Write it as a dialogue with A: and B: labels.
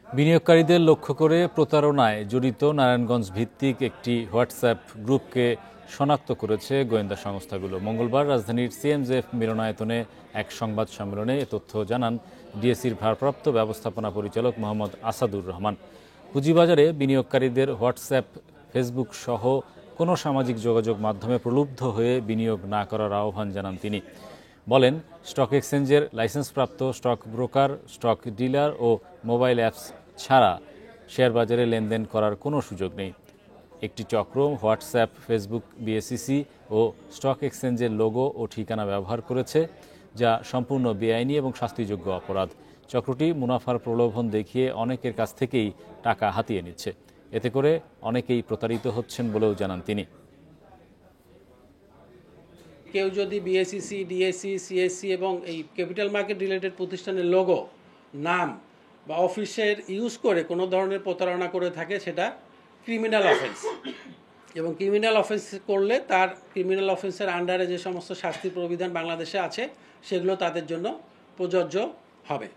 A: বিনিয়োগকারীদের লক্ষ্য করে প্রতারণায় জড়িত নারায়ণগঞ্জ ভিত্তিক একটি হোয়াটসঅ্যাপ গ্রুপকে শনাক্ত করেছে গোয়েন্দা সংস্থাগুলো। মঙ্গলবার রাজধানীর সিএমজেএফ মিলনায়তনে এক সংবাদ সম্মেলনে এ তথ্য জানান ডিএসইর ভারপ্রাপ্ত ব্যবস্থাপনা পরিচালক মোহাম্মদ আসাদুর রহমান। পুঁজিবাজারে বিনিয়োগকারীদের হোয়াটসঅ্যাপ, ফেসবুক সহ কোনো সামাজিক যোগাযোগ মাধ্যমে প্রলুব্ধ হয়ে বিনিয়োগ না করার আহ্বান জানান তিনি। বলেন, স্টক এক্সচেঞ্জের লাইসেন্সপ্রাপ্ত স্টক ব্রোকার, স্টক ডিলার ও মোবাইল অ্যাপস ছাড়া শেয়ার বাজারে লেনদেন করার কোনো সুযোগ নেই। একটি চক্র হোয়াটসঅ্যাপ, ফেসবুক, বিএসইসি ও স্টক এক্সচেঞ্জের লোগো ও ঠিকানা ব্যবহার করেছে, যা সম্পূর্ণ বেআইনি এবং শাস্তিযোগ্য অপরাধ। চক্রটি মুনাফার প্রলোভন দেখিয়ে অনেকের কাছ থেকেই টাকা হাতিয়ে নিচ্ছে। এতে করে অনেকেই প্রতারিত হচ্ছেন বলেও জানান তিনি।
B: কেউ যদি বিএসইসি, ডিএসসি, সিএসসি এবং এই ক্যাপিটাল মার্কেট রিলেটেড প্রতিষ্ঠানের লোগো, নাম বা অফিসের ইউজ করে কোনো ধরনের প্রতারণা করে থাকে, সেটা ক্রিমিনাল অফেন্স। এবং ক্রিমিনাল অফেন্স করলে তার ক্রিমিনাল অফেন্সের আন্ডারে যে সমস্ত শাস্তির প্রবিধান বাংলাদেশে আছে, সেগুলো তাদের জন্য প্রযোজ্য হবে।